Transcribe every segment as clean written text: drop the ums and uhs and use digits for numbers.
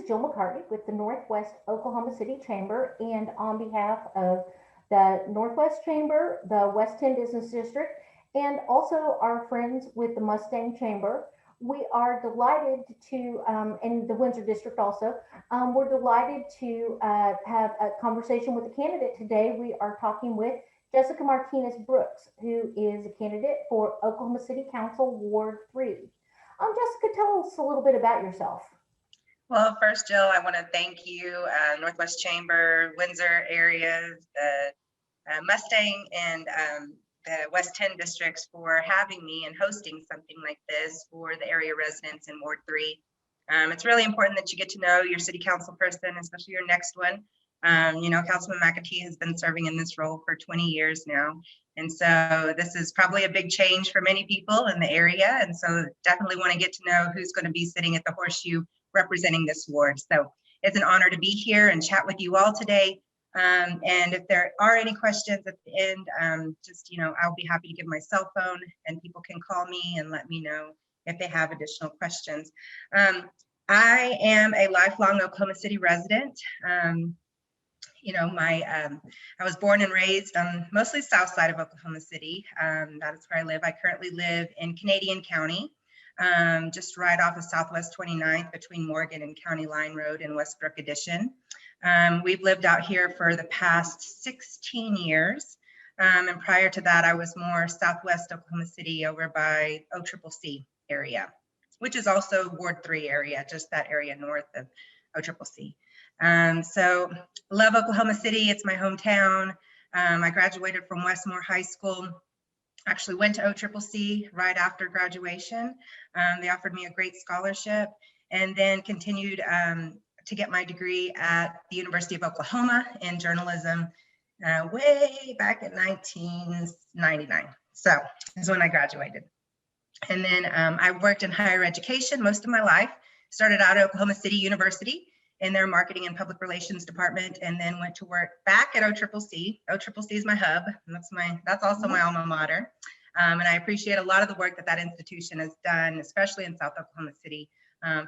Jill McCartney with the Northwest Oklahoma City Chamber, and on behalf of the Northwest Chamber, the WestTen Business District, and also our friends with the Mustang Chamber, we are delighted to, and the Windsor District also, we're delighted to have a conversation with a candidate today. We are talking with Jessica Martinez-Brooks, who is a candidate for Oklahoma City Council Ward 3. Jessica, tell us a little bit about yourself. Well, first, Jill, I want to thank you, Northwest Chamber, Windsor area, the Mustang, and the WestTen districts for having me and hosting something like this for the area residents in Ward 3. It's really important that you get to know your city council person, especially your next one. You know, Councilman McAtee has been serving in this role for 20 years now. And so this is probably a big change for many people in the area. And so definitely want to get to know who's going to be sitting at the horseshoe representing this ward. So it's an honor to be here and chat with you all today. And if there are any questions at the end, just, you know, I'll be happy to give my cell phone and people can call me and let me know if they have additional questions. I am a lifelong Oklahoma City resident. You know, I was born and raised on mostly south side of Oklahoma City. That is where I live. I currently live in Canadian County, just right off of Southwest 29th between Morgan and County Line Road in Westbrook Addition. We've lived out here for the past 16 years. And prior to that, I was more Southwest Oklahoma City over by OCCC area, which is also Ward 3 area, just that area north of OCCC. So love Oklahoma City. It's my hometown. I graduated from Westmore High School. Actually went to OCCC right after graduation. They offered me a great scholarship and then continued to get my degree at the University of Oklahoma in journalism way back in 1999. So is when I graduated. And then I worked in higher education most of my life. Started out at Oklahoma City University in their marketing and public relations department, and then went to work back at OCCC. OCCC is my hub, and that's also my alma mater. And I appreciate a lot of the work that that institution has done, especially in South Oklahoma City,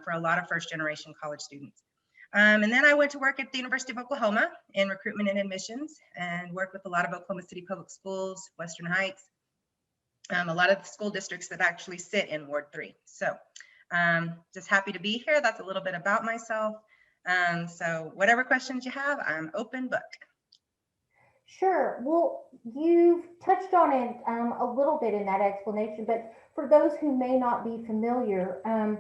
for a lot of first generation college students. And then I went to work at the University of Oklahoma in recruitment and admissions, and worked with a lot of Oklahoma City public schools, Western Heights, a lot of the school districts that actually sit in Ward 3. So just happy to be here. That's a little bit about myself. So whatever questions you have, I'm open book. Sure. Well, you've touched on it a little bit in that explanation, but for those who may not be familiar, kind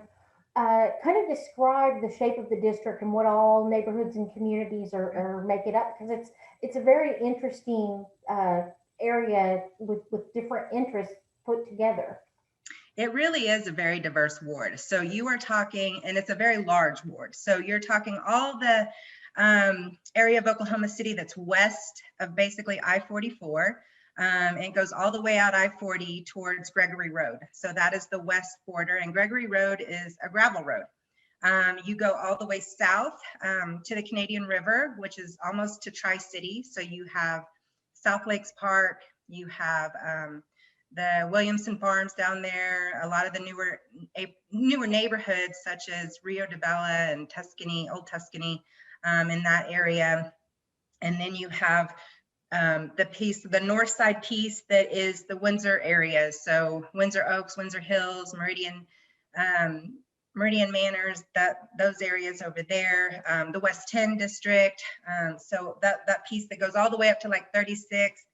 of describe the shape of the district and what all neighborhoods and communities are make it up, because it's a very interesting area with different interests put together. It really is a very diverse ward. So you are talking, and it's a very large ward. So you're talking all the area of Oklahoma City that's west of basically I-44, and it goes all the way out I-40 towards Gregory Road. So that is the west border, and Gregory Road is a gravel road. You go all the way south to the Canadian River, which is almost to Tri-City. So you have South Lakes Park, you have the Williamson Farms down there, a lot of the newer neighborhoods such as Rio de Bella and Tuscany, Old Tuscany in that area. And then you have the north side piece that is the Windsor area. So Windsor Oaks, Windsor Hills, Meridian Manors, those areas over there, the WestTen District. So that piece that goes all the way up to like 36.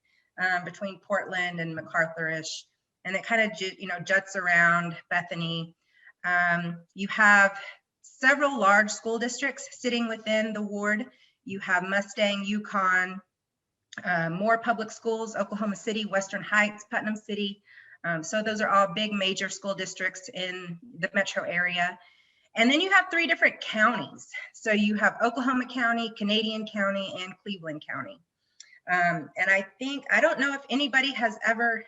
Between Portland and MacArthur-ish, and it kind of juts around Bethany. You have several large school districts sitting within the ward. You have Mustang, Yukon, more public schools, Oklahoma City, Western Heights, Putnam City. So those are all big major school districts in the metro area. And then you have 3 different counties. So you have Oklahoma County, Canadian County, and Cleveland County. And I don't know if anybody has ever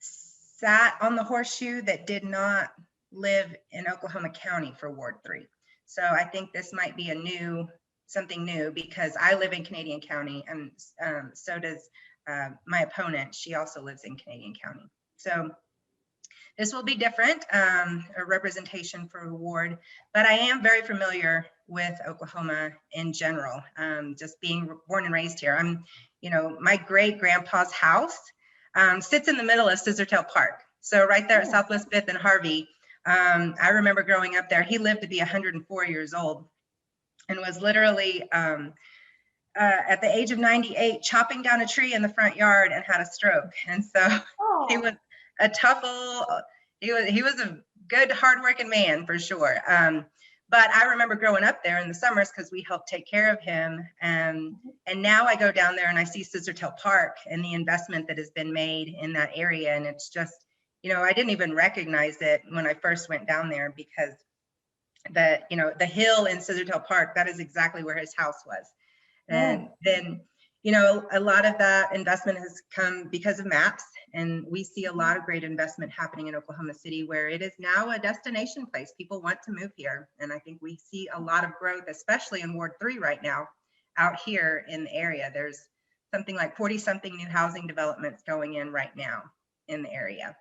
sat on the horseshoe that did not live in Oklahoma County for Ward 3. So I think this might be something new, because I live in Canadian County, and so does my opponent. She also lives in Canadian County. So This will be different, a representation for a ward, but I am very familiar with Oklahoma in general, just being born and raised here. My great grandpa's house sits in the middle of Scissortail Park. So right there at Southwest 5th and Harvey, I remember growing up there. He lived to be 104 years old and was literally at the age of 98 chopping down a tree in the front yard and had a stroke. And so he was a he was a good, hardworking man for sure. But I remember growing up there in the summers because we helped take care of him. And now I go down there and I see Scissortail Park and the investment that has been made in that area. And it's just, I didn't even recognize it when I first went down there because the hill in Scissortail Park, that is exactly where his house was. And then, a lot of that investment has come because of maps. And we see a lot of great investment happening in Oklahoma City, where it is now a destination place. People want to move here. And I think we see a lot of growth, especially in Ward 3 right now, out here in the area. There's something like 40-something new housing developments going in right now in the area.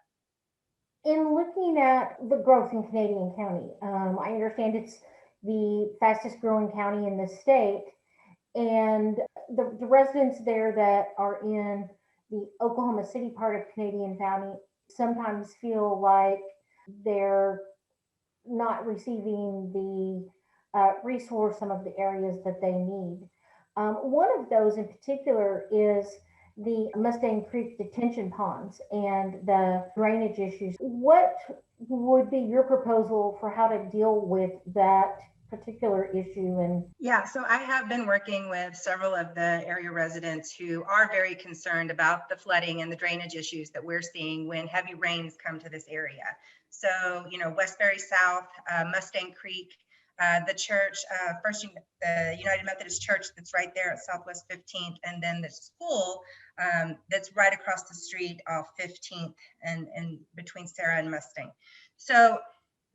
In looking at the growth in Canadian County, I understand it's the fastest growing county in the state. And the residents there that are in the Oklahoma City part of Canadian County sometimes feel like they're not receiving the resource, some of the areas that they need. One of those in particular is the Mustang Creek detention ponds and the drainage issues. What would be your proposal for how to deal with that particular issue? And so I have been working with several of the area residents who are very concerned about the flooding and the drainage issues that we're seeing when heavy rains come to this area. So, Westbury South, Mustang Creek, the church, the United Methodist Church that's right there at Southwest 15th, and then the school that's right across the street off 15th and between Sarah and Mustang. So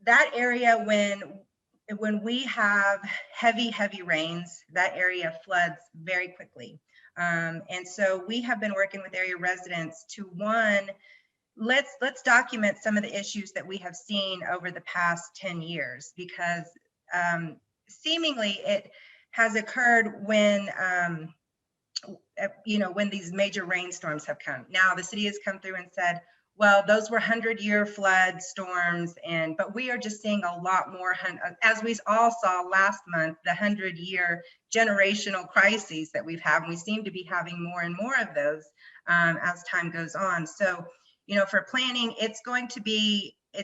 that area, when we have heavy rains, that area floods very quickly. And so we have been working with area residents to, let's document some of the issues that we have seen over the past 10 years, because seemingly it has occurred when, when these major rainstorms have come. Now the city has come through and said, well, those were 100-year flood storms, but we are just seeing a lot more, as we all saw last month, the 100-year generational crises that we've had. We seem to be having more and more of those as time goes on. So, for planning, it's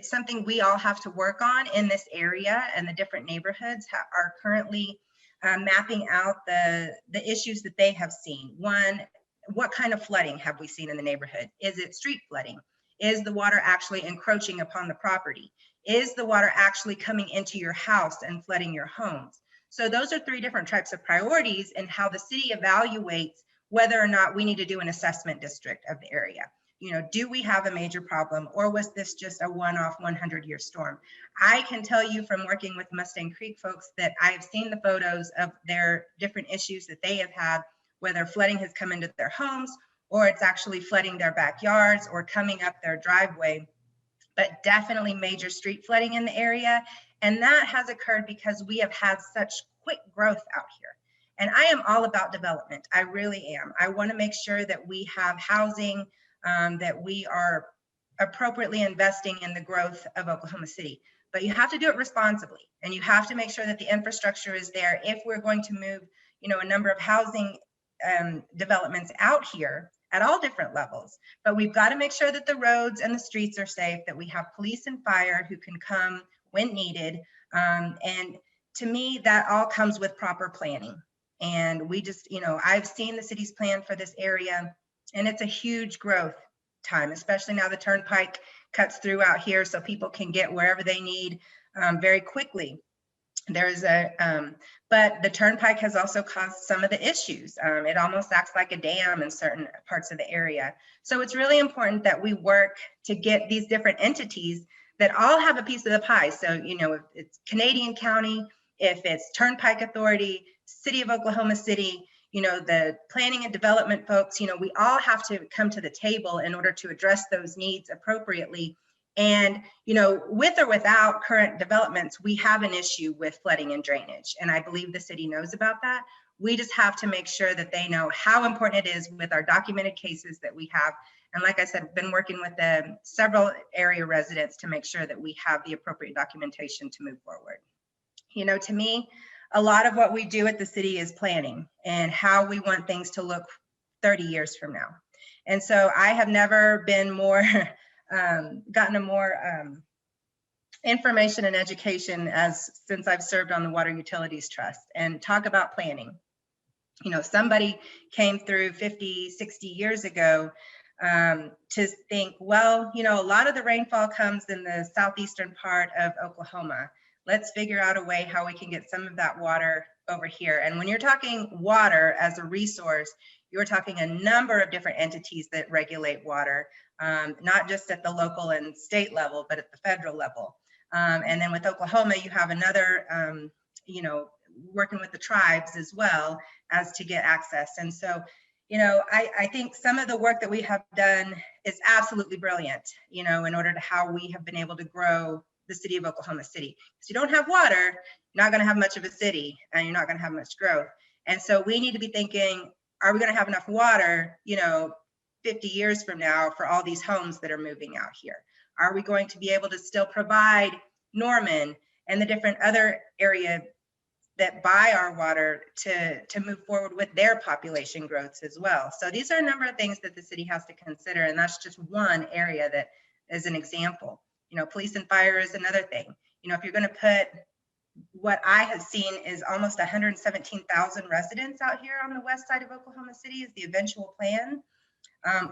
something we all have to work on in this area, and the different neighborhoods are currently mapping out the issues that they have seen. One, what kind of flooding have we seen in the neighborhood? Is it street flooding? Is the water actually encroaching upon the property? Is the water actually coming into your house and flooding your homes? So those are 3 different types of priorities in how the city evaluates whether or not we need to do an assessment district of the area. Do we have a major problem, or was this just a one-off 100-year storm? I can tell you from working with Mustang Creek folks that I've seen the photos of their different issues that they have had, whether flooding has come into their homes, or it's actually flooding their backyards or coming up their driveway, but definitely major street flooding in the area. And that has occurred because we have had such quick growth out here. And I am all about development. I really am. I want to make sure that we have housing, that we are appropriately investing in the growth of Oklahoma City. But you have to do it responsibly, and you have to make sure that the infrastructure is there if we're going to move, a number of housing developments out here at all different levels. But we've got to make sure that the roads and the streets are safe, that we have police and fire who can come when needed. And to me, that all comes with proper planning. And we just, I've seen the city's plan for this area, and it's a huge growth time, especially now the turnpike cuts through out here so people can get wherever they need very quickly. But the turnpike has also caused some of the issues. It almost acts like a dam in certain parts of the area. So it's really important that we work to get these different entities that all have a piece of the pie. So, if it's Canadian County, if it's Turnpike Authority, City of Oklahoma City, the planning and development folks, we all have to come to the table in order to address those needs appropriately And, you know, with or without current developments, we have an issue with flooding and drainage. And I believe the city knows about that. We just have to make sure that they know how important it is with our documented cases that we have. And like I said, been working with several area residents to make sure that we have the appropriate documentation to move forward. You know, to me, a lot of what we do at the city is planning and how we want things to look 30 years from now. And so I have never been more, gotten a more information and education since I've served on the Water Utilities Trust. And talk about planning. You know, somebody came through 50, 60 years ago to think, well, you know, a lot of the rainfall comes in the southeastern part of Oklahoma. Let's figure out a way how we can get some of that water over here. And when you're talking water as a resource, you're talking a number of different entities that regulate water, not just at the local and state level, but at the federal level. And then with Oklahoma, you have another, you know, working with the tribes as well as to get access. And so, you know, I think some of the work that we have done is absolutely brilliant, you know, in order to how we have been able to grow the city of Oklahoma City. Because you don't have water, you're not going to have much of a city, and you're not going to have much growth. And so we need to be thinking, are we going to have enough water, you know, 50 years from now for all these homes that are moving out here? Are we going to be able to still provide Norman and the different other areas that buy our water to move forward with their population growths as well? So these are a number of things that the city has to consider, and that's just one area that is an example. You know, police and fire is another thing. You know, if you're going to put, what I have seen is almost 117,000 residents out here on the west side of Oklahoma City is the eventual plan.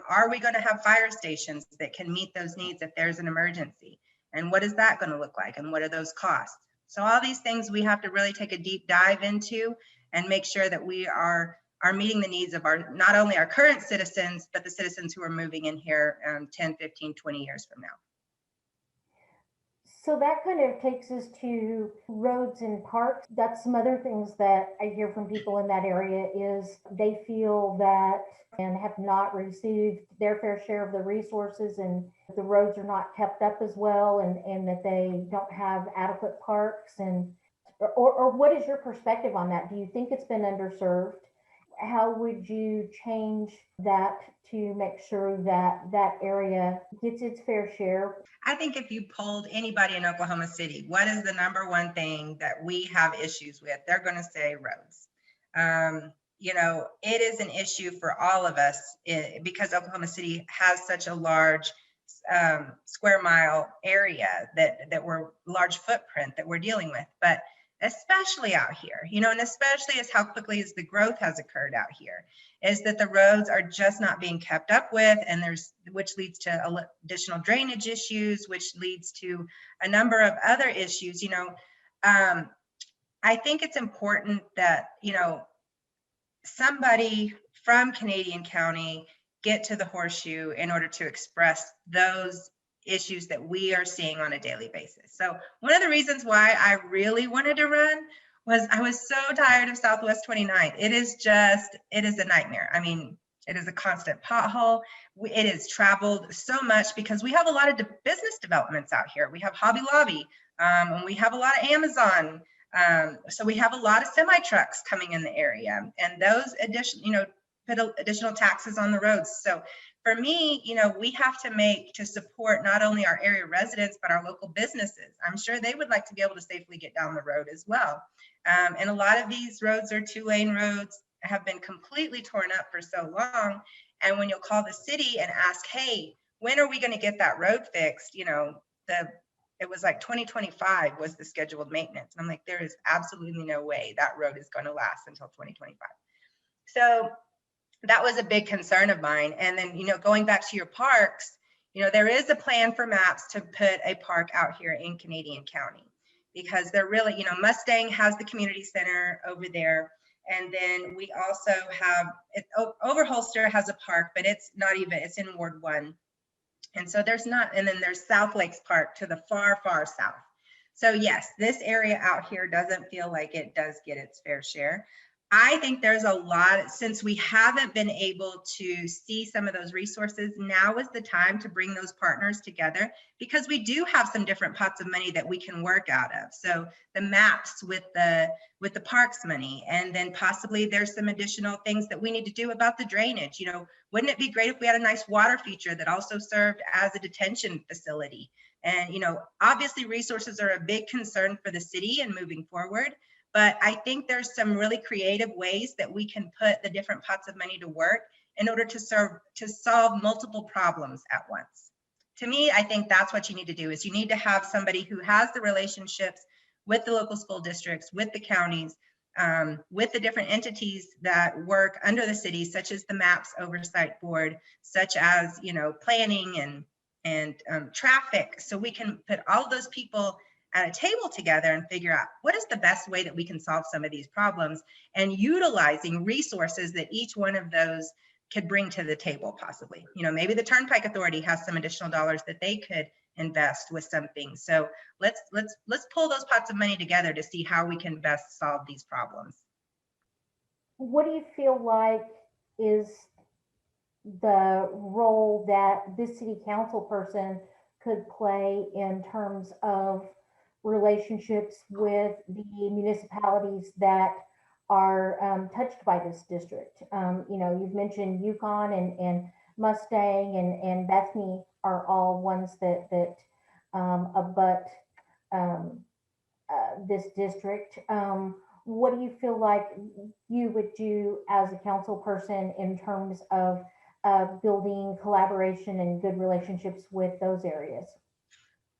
Are we going to have fire stations that can meet those needs if there's an emergency? And what is that going to look like? And what are those costs? So all these things we have to really take a deep dive into and make sure that we are meeting the needs of our, not only our current citizens, but the citizens who are moving in here 10, 15, 20 years from now. So that kind of takes us to roads and parks. That's some other things that I hear from people in that area is they feel that and have not received their fair share of the resources, and the roads are not kept up as well, and that they don't have adequate parks. And or what is your perspective on that? Do you think it's been underserved? How would you change that to make sure that that area gets its fair share? I think if you polled anybody in Oklahoma City, what is the number one thing that we have issues with? They're going to say roads. You know, it is an issue for all of us because Oklahoma City has such a large square mile area that we're large footprint that we're dealing with. But especially out here, you know, and especially as how quickly as the growth has occurred out here, is that the roads are just not being kept up with, and which leads to additional drainage issues, which leads to a number of other issues. You know, I think it's important that, you know, somebody from Canadian County get to the Horseshoe in order to express those issues that we are seeing on a daily basis. So one of the reasons why I really wanted to run was I was so tired of Southwest 29th. It is a nightmare. I mean, it is a constant pothole. It is traveled so much because we have a lot of business developments out here. We have Hobby Lobby, and we have a lot of Amazon. So we have a lot of semi trucks coming in the area, and those additional, you know, put additional taxes on the roads. So for me, you know, we have to support not only our area residents, but our local businesses. I'm sure they would like to be able to safely get down the road as well. And a lot of these roads are 2-lane roads, have been completely torn up for so long. And when you'll call the city and ask, hey, when are we going to get that road fixed? You know, it was like 2025 was the scheduled maintenance. And I'm like, there is absolutely no way that road is going to last until 2025. So that was a big concern of mine. And then, you know, going back to your parks, you know, there is a plan for maps to put a park out here in Canadian County, because they're really, you know, Mustang has the community center over there. And then we also have, Overholster has a park, but it's in Ward 1. And so there's not, and then there's South Lakes Park to the far, far south. So yes, this area out here doesn't feel like it does get its fair share. I think there's a lot, since we haven't been able to see some of those resources, now is the time to bring those partners together, because we do have some different pots of money that we can work out of. So the maps with the parks money, and then possibly there's some additional things that we need to do about the drainage. You know, wouldn't it be great if we had a nice water feature that also served as a detention facility? And, you know, obviously resources are a big concern for the city and moving forward. But I think there's some really creative ways that we can put the different pots of money to work in order to solve multiple problems at once. To me, I think that's what you need to do, is you need to have somebody who has the relationships with the local school districts, with the counties, with the different entities that work under the city, such as the MAPS Oversight Board, such as, you know, planning and traffic. So we can put all of those people at a table together and figure out what is the best way that we can solve some of these problems, and utilizing resources that each one of those could bring to the table. Possibly, you know, maybe the Turnpike Authority has some additional dollars that they could invest with something. So let's pull those pots of money together to see how we can best solve these problems. What do you feel like is the role that this city council person could play in terms of relationships with the municipalities that are touched by this district? You know, you've mentioned Yukon and Mustang and Bethany are all ones that abut this district. What do you feel like you would do as a council person in terms of building collaboration and good relationships with those areas?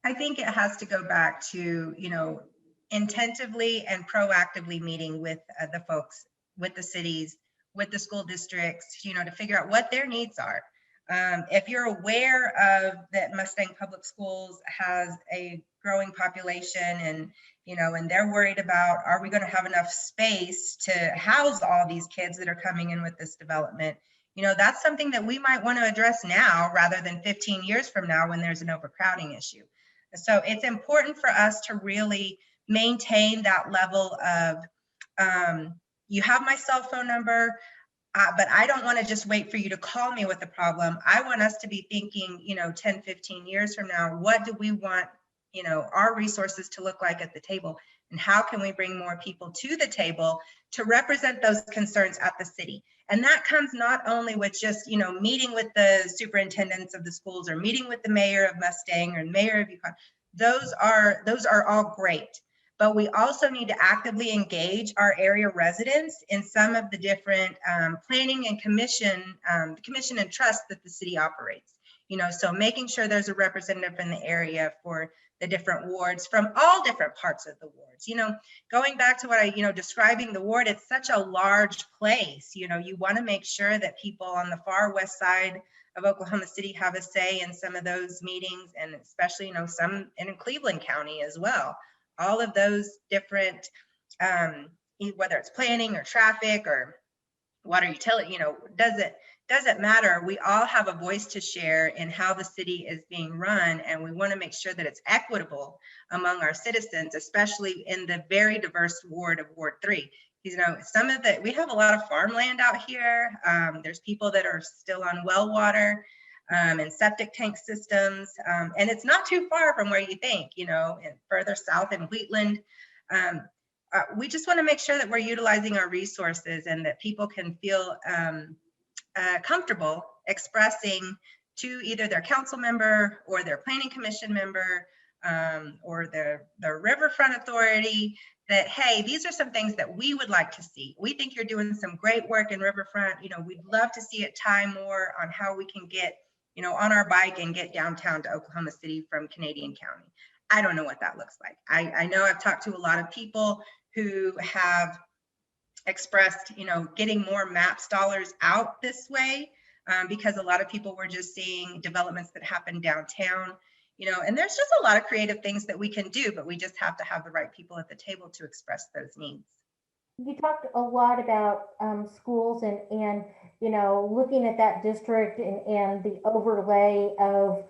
I think it has to go back to, you know, intentively and proactively meeting with the folks, with the cities, with the school districts, you know, to figure out what their needs are. If you're aware of that Mustang Public Schools has a growing population, and, you know, and they're worried about, are we going to have enough space to house all these kids that are coming in with this development? You know, that's something that we might want to address now rather than 15 years from now when there's an overcrowding issue. So it's important for us to really maintain that level of, you have my cell phone number, but I don't want to just wait for you to call me with a problem. I want us to be thinking, you know, 10, 15 years from now, what do we want, you know, our resources to look like at the table? And how can we bring more people to the table to represent those concerns at the city? And that comes not only with just, you know, meeting with the superintendents of the schools, or meeting with the mayor of Mustang or mayor of Yukon. Those are all great. But we also need to actively engage our area residents in some of the different planning and commission and trust that the city operates. You know, so making sure there's a representative in the area for the different wards from all different parts of the wards. You know, going back to what I, you know, describing the ward, it's such a large place. You know, you want to make sure that people on the far west side of Oklahoma City have a say in some of those meetings, and especially, you know, some in Cleveland County as well. All of those different, whether it's planning or traffic or water utility, you know, doesn't matter. We all have a voice to share in how the city is being run, and we want to make sure that it's equitable among our citizens, especially in the very diverse ward of Ward 3. You know, we have a lot of farmland out here. There's people that are still on well water and septic tank systems. And it's not too far from where you think, you know, and further south in Wheatland. We just want to make sure that we're utilizing our resources and that people can feel comfortable expressing to either their council member or their planning commission member or the riverfront authority that, hey, these are some things that we would like to see. We think you're doing some great work in riverfront. You know, we'd love to see it tie more on how we can get, you know, on our bike and get downtown to Oklahoma City from Canadian County. I don't know what that looks like. I know I've talked to a lot of people who have expressed, you know, getting more MAPS dollars out this way because a lot of people were just seeing developments that happen downtown, you know, and there's just a lot of creative things that we can do, but we just have to have the right people at the table to express those needs. You talked a lot about schools and you know, looking at that district and the overlay of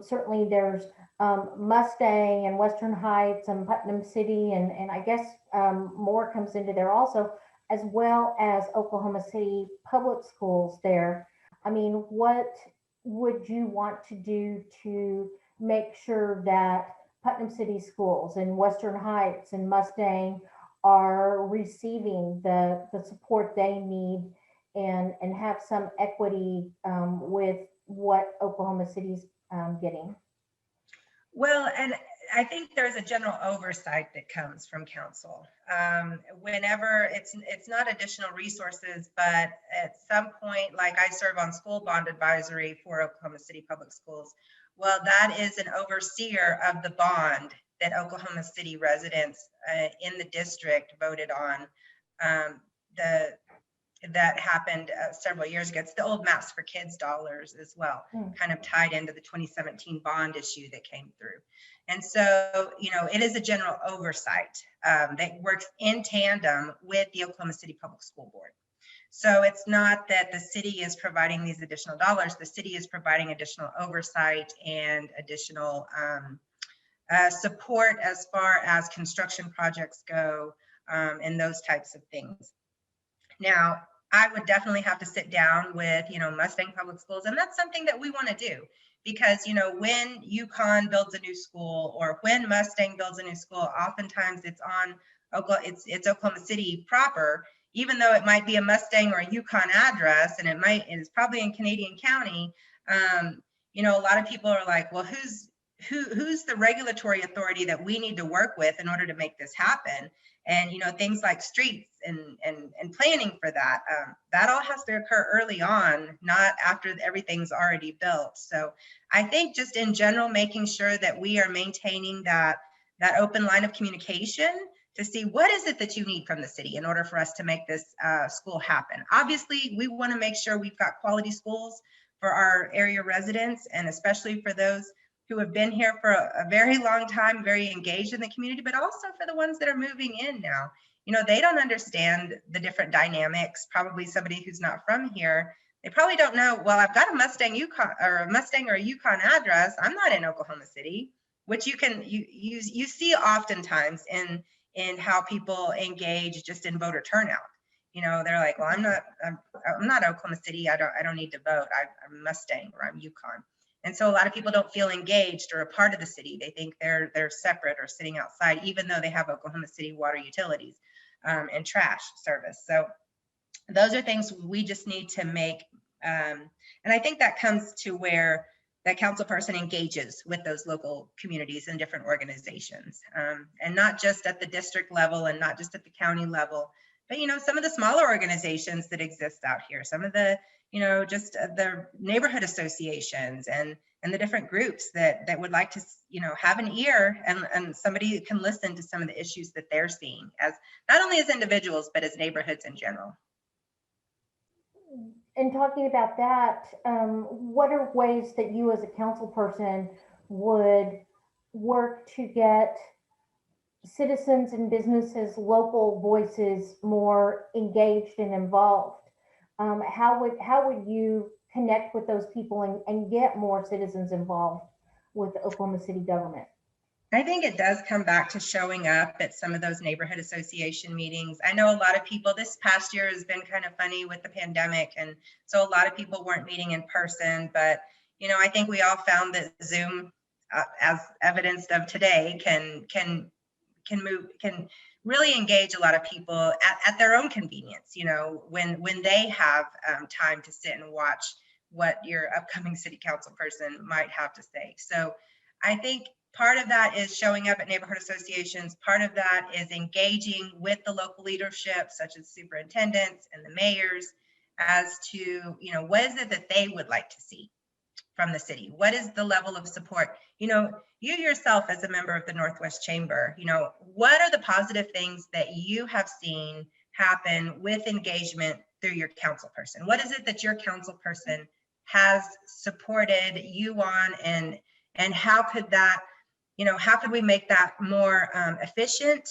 certainly there's Mustang and Western Heights and Putnam City, and I guess more comes into there also. as well as Oklahoma City Public Schools there. I mean, what would you want to do to make sure that Putnam City Schools and Western Heights and Mustang are receiving the support they need and have some equity with what Oklahoma City's getting? Well, and I think there's a general oversight that comes from council. Whenever it's not additional resources, but at some point, like I serve on school bond advisory for Oklahoma City Public Schools. Well, that is an overseer of the bond that Oklahoma City residents in the district voted on. That happened several years ago. It's the old Maps for Kids dollars as well, kind of tied into the 2017 bond issue that came through. And so, you know, it is a general oversight that works in tandem with the Oklahoma City Public School Board. So it's not that the city is providing these additional dollars, the city is providing additional oversight and additional support as far as construction projects go and those types of things. Now, I would definitely have to sit down with, you know, Mustang Public Schools, and that's something that we want to do because, you know, when UConn builds a new school or when Mustang builds a new school, oftentimes it's on it's Oklahoma City proper, even though it might be a Mustang or a UConn address, and it's probably in Canadian County. You know, a lot of people are like, well, who's the regulatory authority that we need to work with in order to make this happen? And, you know, things like streets and planning for that, that all has to occur early on, not after everything's already built. So I think just in general, making sure that we are maintaining that open line of communication to see what is it that you need from the city in order for us to make this school happen. Obviously, we want to make sure we've got quality schools for our area residents, and especially for those who have been here for a very long time, very engaged in the community, but also for the ones that are moving in now. You know, they don't understand the different dynamics. Probably somebody who's not from here, they probably don't know, well, I've got a Mustang or a UConn address. I'm not in Oklahoma City, which you see oftentimes in how people engage just in voter turnout. You know, they're like, well, I'm not Oklahoma City. I don't need to vote. I'm Mustang or I'm UConn. And so a lot of people don't feel engaged or a part of the city. They think they're separate or sitting outside, even though they have Oklahoma City water utilities and trash service. So those are things we just need to make. And I think that comes to where that council person engages with those local communities and different organizations, and not just at the district level and not just at the county level, but, you know, some of the smaller organizations that exist out here, some of the, you know, just the neighborhood associations and the different groups that would like to, you know, have an ear and somebody can listen to some of the issues that they're seeing as not only as individuals, but as neighborhoods in general. And talking about that, what are ways that you as a council person would work to get citizens and businesses, local voices more engaged and involved? How would you connect with those people and get more citizens involved with the Oklahoma City government? I think it does come back to showing up at some of those neighborhood association meetings. I know a lot of people, this past year has been kind of funny with the pandemic, and so a lot of people weren't meeting in person, but, you know, I think we all found that Zoom, as evidenced of today, can really engage a lot of people at their own convenience, you know, when they have time to sit and watch what your upcoming city council person might have to say. So I think part of that is showing up at neighborhood associations. Part of that is engaging with the local leadership, such as superintendents and the mayors, as to, you know, what is it that they would like to see from the city? What is the level of support? You know, you yourself as a member of the Northwest Chamber, you know, what are the positive things that you have seen happen with engagement through your council person? What is it that your council person has supported you on, and how could that, you know, how could we make that more efficient?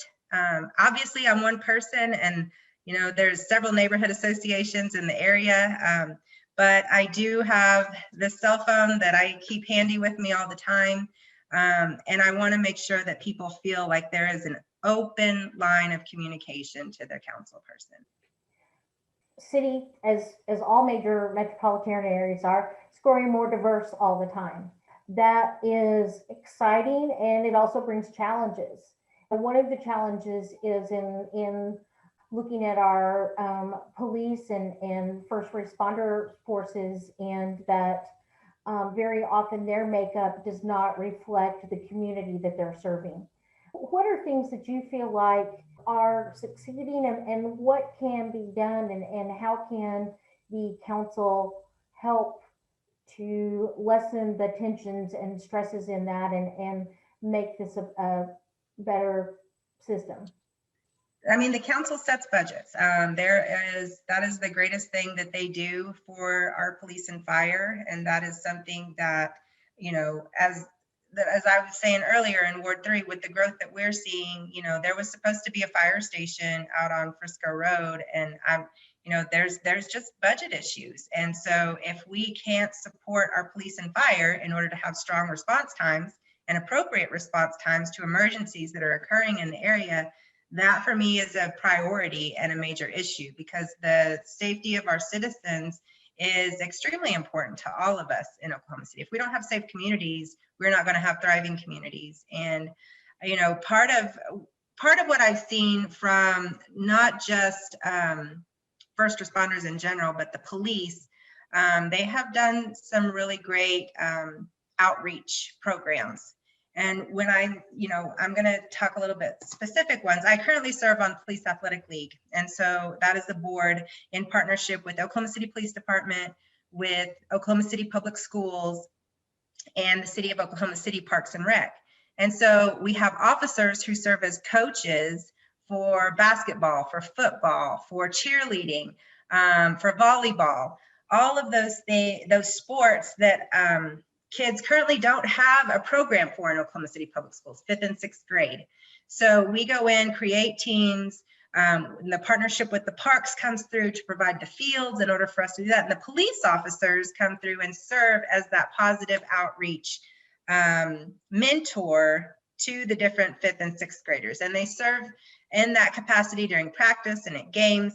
Obviously, I'm one person, and, you know, there's several neighborhood associations in the area, but I do have this cell phone that I keep handy with me all the time. And I want to make sure that people feel like there is an open line of communication to their council person. city, as all major metropolitan areas are, is growing more diverse all the time. That is exciting, and it also brings challenges. And one of the challenges is in looking at our police and first responder forces, and that very often their makeup does not reflect the community that they're serving. What are things that you feel like are succeeding, and what can be done, and how can the council help to lessen the tensions and stresses in that, and make this a better system? I mean, the council sets budgets. That is the greatest thing that they do for our police and fire. And that is something that, as I was saying earlier in Ward 3, with the growth that we're seeing, there was supposed to be a fire station out on Frisco Road, and there's just budget issues. And so if we can't support our police and fire in order to have strong response times and appropriate response times to emergencies that are occurring in the area, that for me is a priority and a major issue, because the safety of our citizens is extremely important to all of us in Oklahoma City. If we don't have safe communities, we're not going to have thriving communities. And part of what I've seen from not just first responders in general, but the police, they have done some really great outreach programs. And when I'm going to talk a little bit specific ones. I currently serve on Police Athletic League. And so that is the board in partnership with Oklahoma City Police Department, with Oklahoma City Public Schools, and the City of Oklahoma City Parks and Rec. And so we have officers who serve as coaches for basketball, for football, for cheerleading, for volleyball, all of those sports that kids currently don't have a program for in Oklahoma City Public Schools, 5th and 6th grade. So we go in, create teams, and the partnership with the parks comes through to provide the fields in order for us to do that. And the police officers come through and serve as that positive outreach mentor to the different 5th and 6th graders. And they serve in that capacity during practice and at games.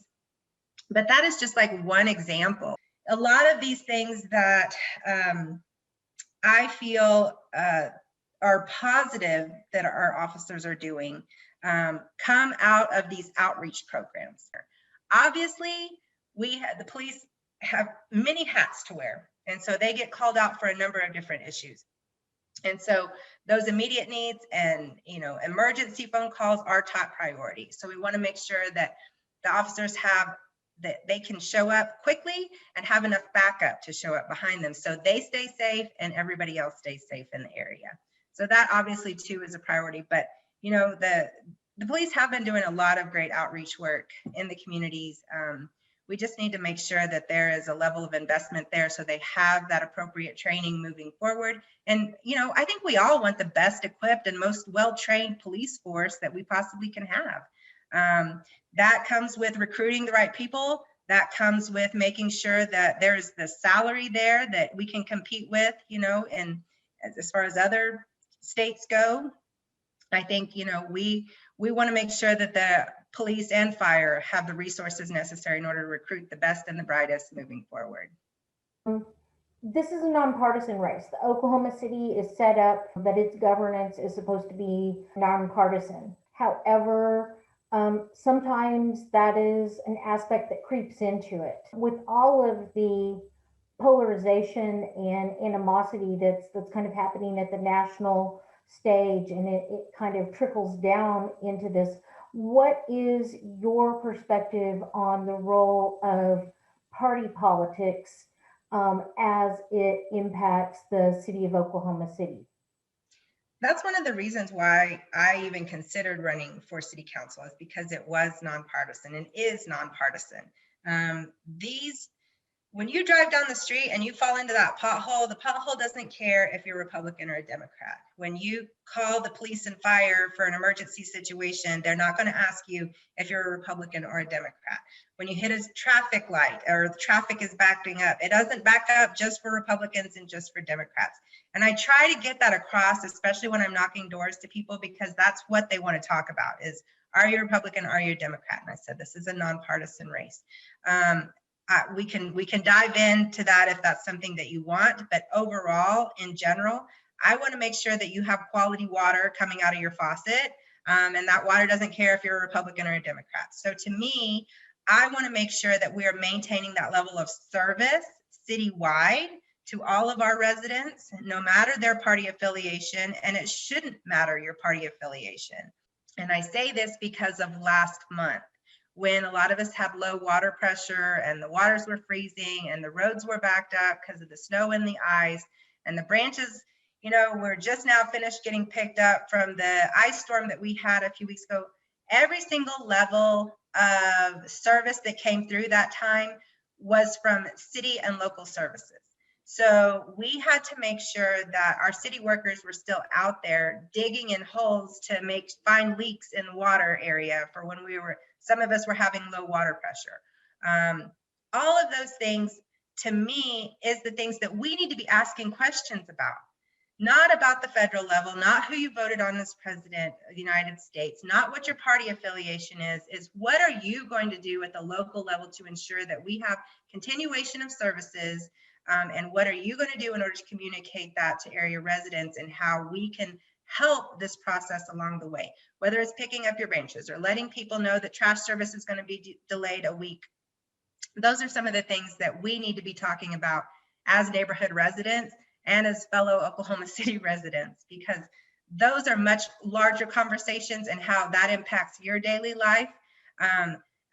But that is just like one example. A lot of these things that I feel are positive that our officers are doing come out of these outreach programs. Obviously, the police have many hats to wear, and so they get called out for a number of different issues. And so those immediate needs and emergency phone calls are top priority. So we want to make sure that the officers that they can show up quickly and have enough backup to show up behind them, so they stay safe and everybody else stays safe in the area. So that obviously too is a priority. But the police have been doing a lot of great outreach work in the communities. We just need to make sure that there is a level of investment there so they have that appropriate training moving forward. And I think we all want the best equipped and most well-trained police force that we possibly can have. That comes with recruiting the right people. That comes with making sure that there's the salary there that we can compete with, and as far as other states go. I think, we want to make sure that the police and fire have the resources necessary in order to recruit the best and the brightest moving forward. This is a nonpartisan race. The Oklahoma City is set up that its governance is supposed to be nonpartisan. However, sometimes that is an aspect that creeps into it. With all of the polarization and animosity that's kind of happening at the national stage, and it kind of trickles down into this, what is your perspective on the role of party politics as it impacts the city of Oklahoma City? That's one of the reasons why I even considered running for city council, is because it was nonpartisan and is nonpartisan. When you drive down the street and you fall into that pothole, the pothole doesn't care if you're a Republican or a Democrat. When you call the police and fire for an emergency situation, they're not going to ask you if you're a Republican or a Democrat. When you hit a traffic light or the traffic is backing up, it doesn't back up just for Republicans and just for Democrats. And I try to get that across, especially when I'm knocking doors to people, because that's what they want to talk about is, are you a Republican? Are you a Democrat? And I said, this is a nonpartisan race. we can dive into that if that's something that you want. But overall, in general, I want to make sure that you have quality water coming out of your faucet, and that water doesn't care if you're a Republican or a Democrat. So to me, I want to make sure that we are maintaining that level of service citywide to all of our residents, no matter their party affiliation, and it shouldn't matter your party affiliation. And I say this because of last month, when a lot of us had low water pressure and the waters were freezing and the roads were backed up because of the snow and the ice, and the branches, you know, we're just now finished getting picked up from the ice storm that we had a few weeks ago. Every single level of service that came through that time was from city and local services. So we had to make sure that our city workers were still out there digging in holes to find leaks in the water area for when some of us were having low water pressure. All of those things, to me, is the things that we need to be asking questions about. Not about the federal level, not who you voted on as president of the United States, not what your party affiliation is what are you going to do at the local level to ensure that we have continuation of services, and what are you going to do in order to communicate that to area residents and how we can help this process along the way, whether it's picking up your branches or letting people know that trash service is going to be delayed a week. Those are some of the things that we need to be talking about as neighborhood residents and as fellow Oklahoma City residents, because those are much larger conversations and how that impacts your daily life,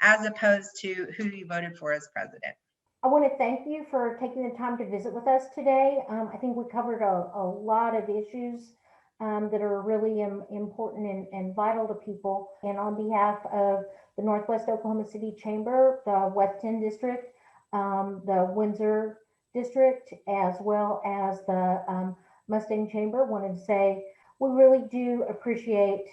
as opposed to who you voted for as president. I want to thank you for taking the time to visit with us today. I think we covered a lot of issues that are really important and vital to people. And on behalf of the Northwest Oklahoma City Chamber, the WestTen District, the Windsor District, as well as the Mustang Chamber, wanted to say we really do appreciate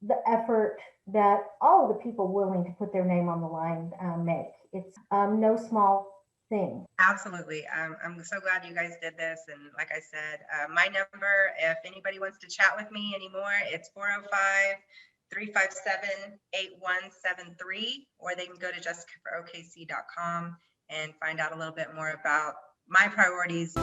the effort that all of the people willing to put their name on the line make. It's no small thing. Absolutely. I'm so glad you guys did this. And like I said, my number, if anybody wants to chat with me anymore, it's 405-357-8173, or they can go to jessicaforokc.com and find out a little bit more about my priorities.